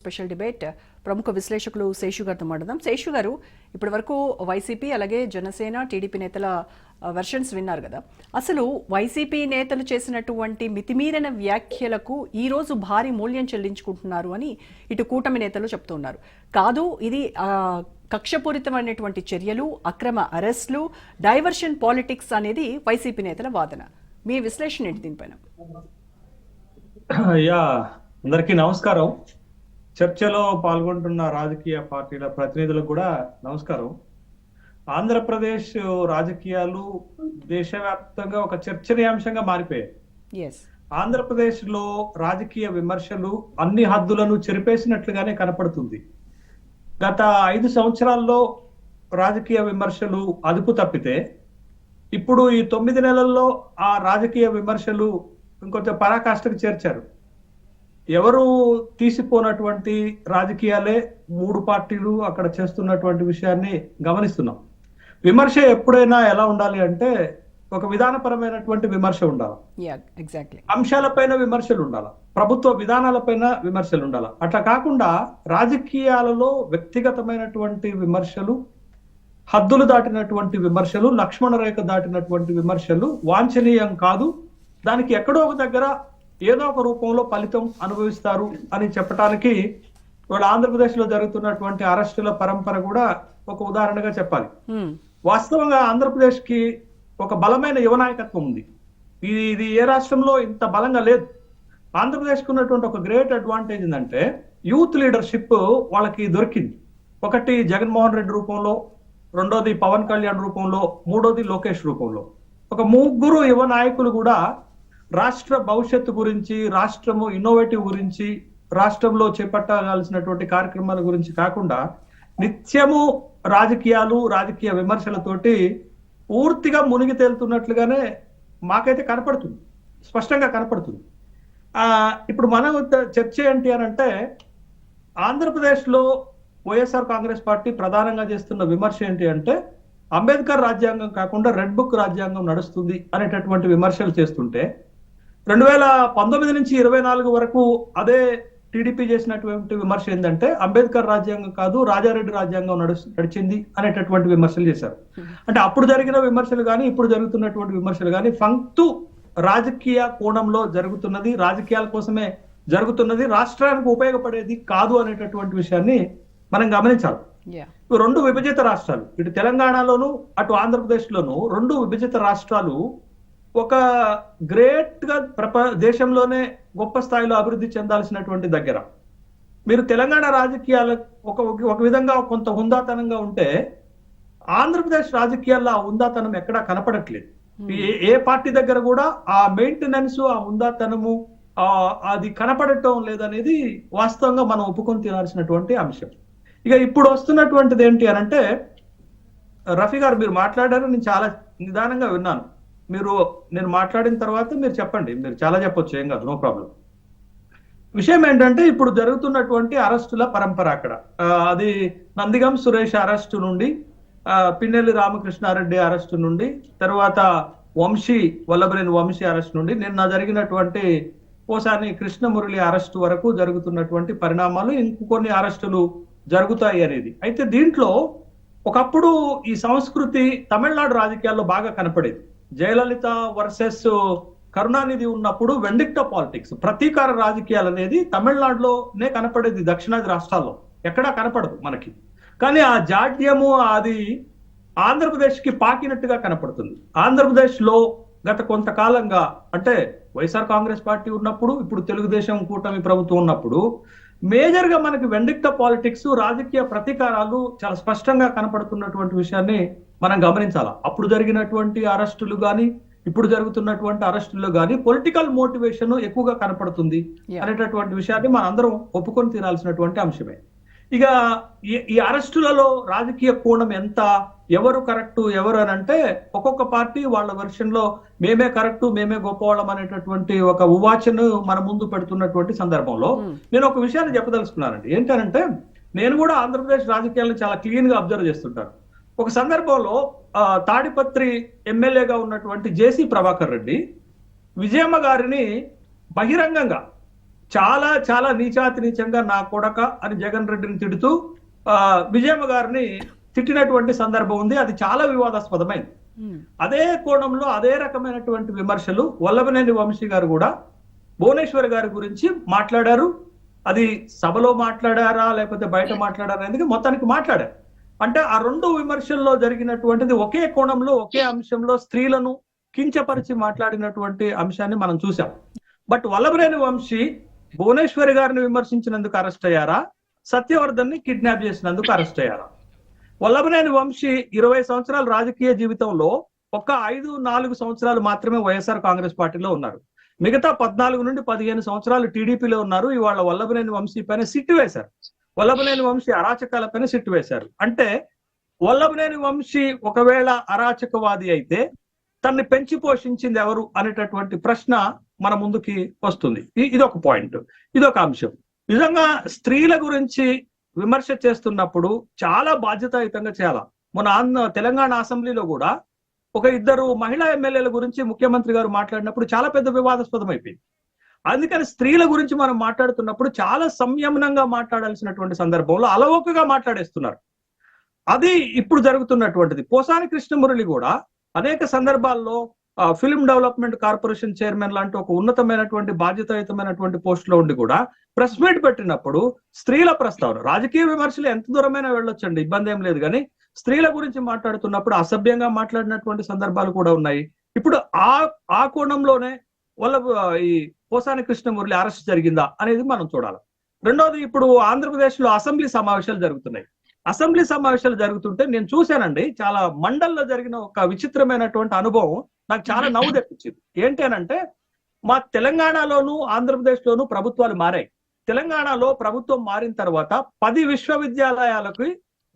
Special debate ప్రముఖ విశ్లేషకులు శేషు గారితో మాట్లాడదాం. శేషు గారు, ఇప్పటి వరకు వైసీపీ అలాగే జనసేన టీడీపీ నేతల వెర్షన్స్ విన్నారు కదా. అసలు వైసీపీ నేతలు చేసినటువంటి మితిమీరిన వ్యాఖ్యలకు ఈ రోజు భారీ మూల్యం చెల్లించుకుంటున్నారు అని ఇటు కూటమి నేతలు చెప్తున్నారు. కాదు, ఇది కక్షపూరితమైనటువంటి చర్యలు, అక్రమ అరెస్టులు, డైవర్షన్ పాలిటిక్స్ అనేది వైసీపీ నేతల వాదన. మీ విశ్లేషణ ఏంటి దీనిపైన? అందరికీ నమస్కారం. చర్చలో పాల్గొంటున్న రాజకీయ పార్టీల ప్రతినిధులకు కూడా నమస్కారం. ఆంధ్రప్రదేశ్ రాజకీయాలు దేశవ్యాప్తంగా ఒక చర్చనీయాంశంగా మారిపోయాయి. ఆంధ్రప్రదేశ్ లో రాజకీయ విమర్శలు అన్ని హద్దులను చెరిపేసినట్లుగానే కనపడుతుంది. గత 5 సంవత్సరాల్లో రాజకీయ విమర్శలు అదుపు తప్పితే ఇప్పుడు ఈ 9 నెలల్లో ఆ రాజకీయ విమర్శలు ఇంకొంచెం పరాకాష్ఠకు చేర్చారు. ఎవరు తీసిపోనటువంటి రాజకీయాలే 3 పార్టీలు అక్కడ చేస్తున్నటువంటి విషయాన్ని గమనిస్తున్నాం. విమర్శ ఎప్పుడైనా ఎలా ఉండాలి అంటే ఒక విధానపరమైనటువంటి విమర్శ ఉండాలి, అంశాలపైన విమర్శలు ఉండాలి, ప్రభుత్వ విధానాలపైన విమర్శలు ఉండాలి. అట్లా కాకుండా రాజకీయాలలో వ్యక్తిగతమైనటువంటి విమర్శలు, హద్దులు దాటినటువంటి విమర్శలు, లక్ష్మణ రేఖ దాటినటువంటి విమర్శలు వాంఛనీయం కాదు. దానికి ఎక్కడో ఒక దగ్గర ఏదో ఒక రూపంలో ఫలితం అనుభవిస్తారు అని చెప్పడానికి ఇవాళ ఆంధ్రప్రదేశ్ లో జరుగుతున్నటువంటి అరెస్టుల పరంపర కూడా ఒక ఉదాహరణగా చెప్పాలి. వాస్తవంగా ఆంధ్రప్రదేశ్ కి ఒక బలమైన యువ నాయకత్వం ఉంది. ఇది ఏ రాష్ట్రంలో ఇంత బలంగా లేదు. ఆంధ్రప్రదేశ్ కు ఉన్నటువంటి ఒక గ్రేట్ అడ్వాంటేజ్ ఏంటంటే యూత్ లీడర్షిప్ వాళ్ళకి దొరికింది. ఒకటి జగన్మోహన్ రెడ్డి రూపంలో, రెండోది పవన్ కళ్యాణ్ రూపంలో, మూడోది లోకేష్ రూపంలో. ఒక 3 యువ నాయకులు కూడా రాష్ట్ర భవిష్యత్తు గురించి, రాష్ట్రము ఇన్నోవేటివ్ గురించి, రాష్ట్రంలో చేపట్టాల్సినటువంటి కార్యక్రమాల గురించి కాకుండా నిత్యము రాజకీయాలు, రాజకీయ విమర్శలతోటి పూర్తిగా మునిగి తేలుతున్నట్లుగానే మాకైతే కనపడుతుంది, స్పష్టంగా కనపడుతుంది. ఇప్పుడు మనం చర్చ ఏంటి అని అంటే ఆంధ్రప్రదేశ్ లో వైఎస్ఆర్ కాంగ్రెస్ పార్టీ ప్రధానంగా చేస్తున్న విమర్శ ఏంటి అంటే అంబేద్కర్ రాజ్యాంగం కాకుండా రెడ్ బుక్ రాజ్యాంగం నడుస్తుంది అనేటటువంటి విమర్శలు చేస్తుంటే 2019 నుంచి 24 వరకు అదే టీడీపీ చేసినటువంటి విమర్శ ఏంటంటే అంబేద్కర్ రాజ్యాంగం కాదు, రాజారెడ్డి రాజ్యాంగం నడిచింది అనేటటువంటి విమర్శలు చేశారు. అంటే అప్పుడు జరిగిన విమర్శలు కానీ ఇప్పుడు జరుగుతున్నటువంటి విమర్శలు కానీ ఫంక్తు రాజకీయ కోణంలో జరుగుతున్నది, రాజకీయాల కోసమే జరుగుతున్నది, రాష్ట్రానికి ఉపయోగపడేది కాదు అనేటటువంటి విషయాన్ని మనం గమనించాలి. 2 విభజిత రాష్ట్రాలు, ఇటు తెలంగాణలోను అటు ఆంధ్రప్రదేశ్ లోను 2 విభజిత రాష్ట్రాలు ఒక గ్రేట్ గా దేశంలోనే గొప్ప స్థాయిలో అభివృద్ధి చెందాల్సినటువంటి దగ్గర మీరు తెలంగాణ రాజకీయాల ఒక విధంగా కొంత హుందాతనంగా ఉంటే ఆంధ్రప్రదేశ్ రాజకీయాల్లో ఆ హుందాతనం ఎక్కడా కనపడట్లేదు. ఏ పార్టీ దగ్గర కూడా ఆ మెయింటెనెన్స్, ఆ హుందాతనము అది కనపడటం లేదనేది వాస్తవంగా మనం ఒప్పుకొని తినాల్సినటువంటి అంశం. ఇక ఇప్పుడు వస్తున్నటువంటిది ఏంటి అని అంటే, రఫీ గారు మీరు మాట్లాడారు, నేను చాలా నిదానంగా విన్నాను. నేను మాట్లాడిన తర్వాత మీరు చెప్పండి, మీరు చాలా చెప్పొచ్చు, ఏం కాదు, నో ప్రాబ్లం. విషయం ఏంటంటే ఇప్పుడు జరుగుతున్నటువంటి అరెస్టుల పరంపర అక్కడ అది నందిగం సురేష్ అరెస్టు నుండి, పిన్నెల్లి రామకృష్ణారెడ్డి అరెస్టు నుండి, తర్వాత వల్లభనేని వంశీ అరెస్ట్ నుండి, నిన్న జరిగినటువంటి పోసాని కృష్ణమురళి అరెస్టు వరకు జరుగుతున్నటువంటి పరిణామాలు, ఇంకొన్ని అరెస్టులు జరుగుతాయి అనేది. అయితే దీంట్లో ఒకప్పుడు ఈ సంస్కృతి తమిళనాడు రాజకీయాల్లో బాగా కనపడేది. జయలలిత వర్సెస్ కరుణానిధి ఉన్నప్పుడు వెండిక్టో పాలిటిక్స్, ప్రతీకార రాజకీయాలు అనేది తమిళనాడులోనే కనపడేది, దక్షిణాది రాష్ట్రాల్లో ఎక్కడా కనపడదు మనకి. కానీ ఆ జాడ్యము అది ఆంధ్రప్రదేశ్ కి పాకినట్టుగా కనపడుతుంది. ఆంధ్రప్రదేశ్ లో గత కొంతకాలంగా, అంటే వైఎస్ఆర్ కాంగ్రెస్ పార్టీ ఉన్నప్పుడు, ఇప్పుడు తెలుగుదేశం కూటమి ప్రభుత్వం ఉన్నప్పుడు మేజర్ గా మనకి వెండిక్టో పాలిటిక్స్, రాజకీయ ప్రతీకారాలు చాలా స్పష్టంగా కనపడుతున్నటువంటి విషయాన్ని మనం గమనించాలా. అప్పుడు జరిగినటువంటి అరెస్టులు కానీ ఇప్పుడు జరుగుతున్నటువంటి అరెస్టుల్లో కానీ పొలిటికల్ మోటివేషన్ ఎక్కువగా కనపడుతుంది అనేటటువంటి విషయాన్ని మనం అందరం ఒప్పుకొని తీరాల్సినటువంటి అంశమే. ఇక ఈ అరెస్టులలో రాజకీయ కోణం ఎంత, ఎవరు కరెక్టు ఎవరు అని అంటే ఒక్కొక్క పార్టీ వాళ్ళ వెర్షన్ లో మేమే కరెక్టు, మేమే గొప్పవాళ్ళం అనేటటువంటి ఒక ఉవాచను మన ముందు పెడుతున్నటువంటి సందర్భంలో నేను ఒక విషయాన్ని చెప్పదలుచుకున్నానండి. ఏంటంటే నేను కూడా ఆంధ్రప్రదేశ్ రాజకీయాలను చాలా క్లీన్ గా అబ్జర్వ్ చేస్తుంటాను. ఒక సందర్భంలో తాడిపత్రి ఎమ్మెల్యేగా ఉన్నటువంటి జేసీ ప్రభాకర్ రెడ్డి విజయమ్మ గారిని బహిరంగంగా చాలా చాలా నీచాతి నీచంగా నా కొడక అని జగన్ రెడ్డిని తిడుతూ విజయమ్మ గారిని తిట్టినటువంటి సందర్భం ఉంది. అది చాలా వివాదాస్పదమైంది. అదే కోణంలో అదే రకమైనటువంటి విమర్శలు వల్లభనేని వంశీ గారు కూడా భువనేశ్వర్ గారి గురించి మాట్లాడారు. అది సభలో మాట్లాడారా లేకపోతే బయట మాట్లాడారా అనేది మొత్తానికి మాట్లాడారు. అంటే ఆ రెండు విమర్శల్లో జరిగినటువంటిది ఒకే కోణంలో ఒకే అంశంలో స్త్రీలను కించపరిచి మాట్లాడినటువంటి అంశాన్ని మనం చూసాం. బట్ వల్లభనేని వంశీ భువనేశ్వరి గారిని విమర్శించినందుకు అరెస్ట్ అయ్యారా, సత్యవర్ధన్ ని కిడ్నాప్ చేసినందుకు అరెస్ట్ అయ్యారా? వల్లభనేని వంశీ 20 సంవత్సరాల రాజకీయ జీవితంలో ఒక 5-4 సంవత్సరాలు మాత్రమే వైఎస్ఆర్ కాంగ్రెస్ పార్టీలో ఉన్నారు. మిగతా 14 నుండి 15 సంవత్సరాలు టీడీపీలో ఉన్నారు. ఇవాళ వల్లభనేని వంశీ పైన సిట్టు వేశారు. వల్లభనేని వంశీ అరాచకాల పైన సిట్టు వేశారు. అంటే వల్లభనేని వంశీ ఒకవేళ అరాచకవాది అయితే తన్ని పెంచి పోషించింది ఎవరు అనేటటువంటి ప్రశ్న మన ముందుకి వస్తుంది. ఇదొక పాయింట్, ఇదొక అంశం. నిజంగా స్త్రీల గురించి విమర్శ చేస్తున్నప్పుడు చాలా బాధ్యతాయుతంగా చేయాలి. మన తెలంగాణ అసెంబ్లీలో కూడా ఒక 2 మహిళా ఎమ్మెల్యేల గురించి ముఖ్యమంత్రి గారు మాట్లాడినప్పుడు చాలా పెద్ద వివాదాస్పదం అయిపోయింది. అందుకని స్త్రీల గురించి మనం మాట్లాడుతున్నప్పుడు చాలా సంయమనంగా మాట్లాడాల్సినటువంటి సందర్భంలో అలవోకగా మాట్లాడేస్తున్నారు. అది ఇప్పుడు జరుగుతున్నటువంటిది. పోసాని కృష్ణమురళి కూడా అనేక సందర్భాల్లో ఫిల్మ్ డెవలప్మెంట్ కార్పొరేషన్ చైర్మన్ లాంటి ఒక ఉన్నతమైనటువంటి బాధ్యతాయుతమైనటువంటి పోస్ట్ లో ఉండి కూడా ప్రెస్ మీట్ పెట్టినప్పుడు స్త్రీల ప్రస్తావన, రాజకీయ విమర్శలు ఎంత దూరమైనా వెళ్ళొచ్చండి, ఇబ్బంది ఏం లేదు. కానీ స్త్రీల గురించి మాట్లాడుతున్నప్పుడు అసభ్యంగా మాట్లాడినటువంటి సందర్భాలు కూడా ఉన్నాయి. ఇప్పుడు ఆ కోణంలోనే ఈ పోసాని కృష్ణమురళి అరెస్ట్ జరిగిందా అనేది మనం చూడాలి. రెండోది, ఇప్పుడు ఆంధ్రప్రదేశ్ లో అసెంబ్లీ సమావేశాలు జరుగుతున్నాయి. అసెంబ్లీ సమావేశాలు జరుగుతుంటే నేను చూశానండి, చాలా మండల్లో జరిగిన ఒక విచిత్రమైనటువంటి అనుభవం నాకు చాలా నవ్వు తెప్పించింది. ఏంటి అనంటే, మా తెలంగాణలోను ఆంధ్రప్రదేశ్ లోను ప్రభుత్వాలు మారాయి. తెలంగాణలో ప్రభుత్వం మారిన తర్వాత 10 విశ్వవిద్యాలయాలకు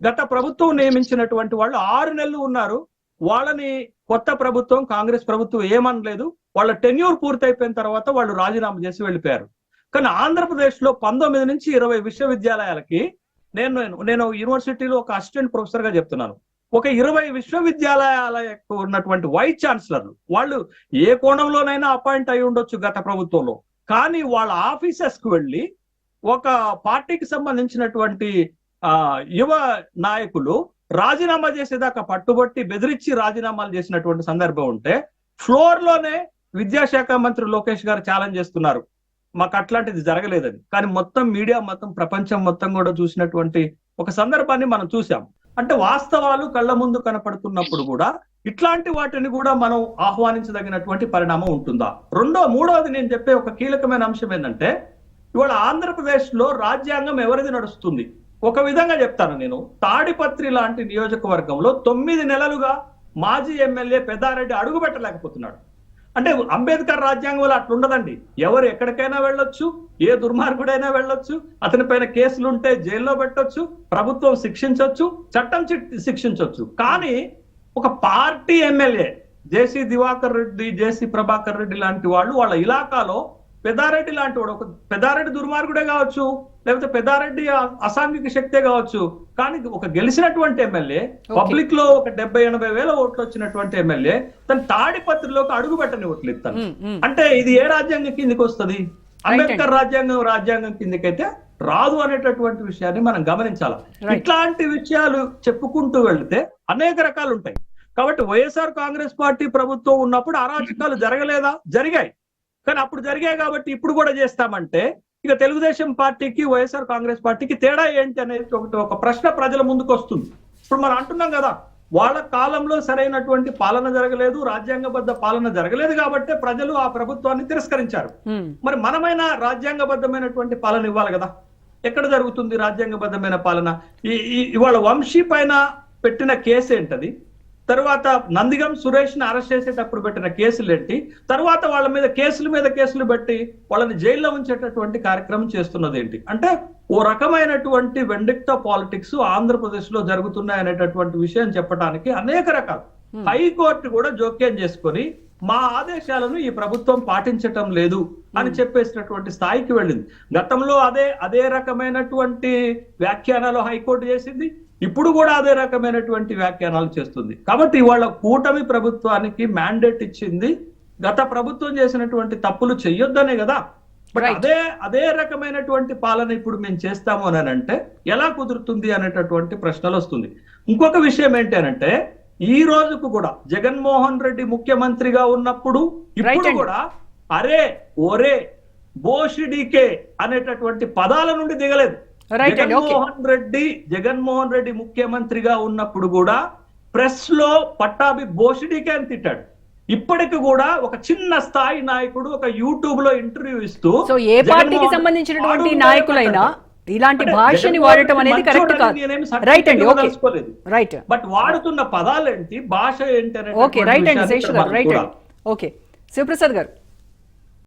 గత ప్రభుత్వం నియమించినటువంటి వాళ్ళు 6 నెలలు ఉన్నారు. వాళ్ళని కొత్త ప్రభుత్వం కాంగ్రెస్ ప్రభుత్వం ఏమనలేదు. వాళ్ళ టెన్యూర్ పూర్తయిపోయిన తర్వాత వాళ్ళు రాజీనామా చేసి వెళ్ళిపోయారు. కానీ ఆంధ్రప్రదేశ్ లో 19 నుంచి 20 విశ్వవిద్యాలయాలకి నేను యూనివర్సిటీలో ఒక అసిస్టెంట్ ప్రొఫెసర్ గా చెప్తున్నాను. ఒక 20 విశ్వవిద్యాలయాలకు ఉన్నటువంటి వైస్ ఛాన్సలర్లు వాళ్ళు ఏ కోణంలోనైనా అపాయింట్ అయి ఉండొచ్చు గత ప్రభుత్వంలో. కానీ వాళ్ళ ఆఫీసెస్ కు వెళ్ళి ఒక పార్టీకి సంబంధించినటువంటి యువ నాయకులు రాజీనామా చేసేదాకా పట్టుబట్టి బెదిరించి రాజీనామాలు చేసినటువంటి సందర్భం ఉంటే ఫ్లోర్ లోనే విద్యాశాఖ మంత్రి లోకేష్ గారు ఛాలెంజ్ చేస్తున్నారు, మాకు అట్లాంటిది జరగలేదని. కానీ మొత్తం మీడియా మొత్తం ప్రపంచం మొత్తం కూడా చూసినటువంటి ఒక సందర్భాన్ని మనం చూసాం. అంటే వాస్తవాలు కళ్ళ ముందు కనపడుతున్నప్పుడు కూడా ఇట్లాంటి వాటిని కూడా మనం ఆహ్వానించదగినటువంటి పరిణామం ఉంటుందా? మూడవది నేను చెప్పే ఒక కీలకమైన అంశం ఏంటంటే, ఇవాళ ఆంధ్రప్రదేశ్ లో రాజ్యాంగం ఎవరిది నడుస్తుంది? ఒక విధంగా చెప్తాను నేను, తాడిపత్రి లాంటి నియోజకవర్గంలో 9 నెలలుగా మాజీ ఎమ్మెల్యే పెద్దారెడ్డి అడుగు పెట్టలేకపోతున్నాడు. అంటే అంబేద్కర్ రాజ్యాంగంలో అట్లుండదండి. ఎవరు ఎక్కడికైనా వెళ్ళొచ్చు, ఏ దుర్మార్గుడైనా వెళ్ళొచ్చు, అతని పైన కేసులు ఉంటే జైల్లో పెట్టొచ్చు, ప్రభుత్వం శిక్షించవచ్చు, చట్టం శిక్షించవచ్చు. కానీ ఒక పార్టీ ఎమ్మెల్యే జేసీ దివాకర్ రెడ్డి, జేసీ ప్రభాకర్ రెడ్డి లాంటి వాళ్ళు వాళ్ళ ఇలాకాలో పెద్దారెడ్డి లాంటి వాడు, ఒక పెద్దారెడ్డి దుర్మార్గుడే కావచ్చు, లేకపోతే పెద్దారెడ్డి అసాంఘిక శక్తే కావచ్చు, కానీ ఒక గెలిచినటువంటి ఎమ్మెల్యే, పబ్లిక్ లో ఒక 70-80 వేల ఓట్లు వచ్చినటువంటి ఎమ్మెల్యే తన తాడిపత్రిలోకి అడుగు పెట్టనివ్వట్లు ఇస్తాను. అంటే ఇది ఏ రాజ్యాంగం కిందకి వస్తుంది? అంబేద్కర్ రాజ్యాంగం కిందకైతే రాదు అనేటటువంటి విషయాన్ని మనం గమనించాలి. ఇట్లాంటి విషయాలు చెప్పుకుంటూ వెళ్తే అనేక రకాలు ఉంటాయి. కాబట్టి వైఎస్ఆర్ కాంగ్రెస్ పార్టీ ప్రభుత్వం ఉన్నప్పుడు అరాచకాలు జరగలేదా? జరిగాయి. కానీ అప్పుడు జరిగాయి కాబట్టి ఇప్పుడు కూడా చేస్తామంటే ఇక తెలుగుదేశం పార్టీకి వైఎస్ఆర్ కాంగ్రెస్ పార్టీకి తేడా ఏంటి అనేది ఒక ప్రశ్న ప్రజల ముందుకు వస్తుంది. ఇప్పుడు మనం అంటున్నాం కదా, వాళ్ళ కాలంలో సరైనటువంటి పాలన జరగలేదు, రాజ్యాంగబద్ధ పాలన జరగలేదు కాబట్టి ప్రజలు ఆ ప్రభుత్వాన్ని తిరస్కరించారు. మరి మనమైనా రాజ్యాంగబద్ధమైనటువంటి పాలన ఇవ్వాలి కదా. ఎక్కడ జరుగుతుంది రాజ్యాంగబద్ధమైన పాలన? ఇవాళ వంశీ పైన పెట్టిన కేసు ఏంటది? తర్వాత నందిగం సురేష్ ని అరెస్ట్ చేసేటప్పుడు పెట్టిన కేసులు ఏంటి? తర్వాత వాళ్ళ మీద కేసులు పెట్టి వాళ్ళని జైల్లో ఉంచేటటువంటి కార్యక్రమం చేస్తున్నది ఏంటి? అంటే ఓ రకమైనటువంటి వెండిక్టా పాలిటిక్స్ ఆంధ్రప్రదేశ్ లో జరుగుతున్నాయనేటటువంటి విషయం చెప్పడానికి అనేక రకాలు. హైకోర్టు కూడా జోక్యం చేసుకొని మా ఆదేశాలను ఈ ప్రభుత్వం పాటించటం లేదు అని చెప్పేసినటువంటి స్థాయికి వెళ్ళింది. గతంలో అదే రకమైనటువంటి వ్యాఖ్యానాలు హైకోర్టు చేసింది, ఇప్పుడు కూడా అదే రకమైనటువంటి వ్యాఖ్యానాలు చేస్తుంది. కాబట్టి ఇవాళ కూటమి ప్రభుత్వానికి మ్యాండేట్ ఇచ్చింది గత ప్రభుత్వం చేసినటువంటి తప్పులు చెయ్యొద్దనే కదా. But Right. అదే రకమైనటువంటి పాలన ఇప్పుడు మేము చేస్తాము అని అంటే ఎలా కుదురుతుంది అనేటటువంటి ప్రశ్నలు వస్తుంది. ఇంకొక విషయం ఏంటి అనంటే ఈ రోజుకు కూడా జగన్మోహన్ రెడ్డి ముఖ్యమంత్రిగా ఉన్నప్పుడు ఇప్పుడు అండి. కూడా అరే ఒరే బోషిడికే అనేటటువంటి పదాల నుండి దిగలేదు. Right అండి, okay. జగన్మోహన్ రెడ్డి ముఖ్యమంత్రిగా ఉన్నప్పుడు కూడా ప్రెస్ లో పట్టాభి బోషిడికే అని తిట్టాడు. ఇప్పటికి కూడా ఒక చిన్న స్థాయి నాయకుడు ఒక యూట్యూబ్ లో ఇంటర్వ్యూ ఇస్తూ సో ఏ పార్టీకి సంబంధించినటువంటి నాయకులైనా ఇలాంటి భాషని వాడటం అనేది కరెక్ట్ కాదు. రైట్ అండి, ఓకే, రైట్. బట్ వాడుతున్న పదాలేంటి, భాష ఏంటి ఓకే, రైట్ అండి శేషు గారు, రైట్ అండి, ఓకే. శివప్రసాద్ గారు.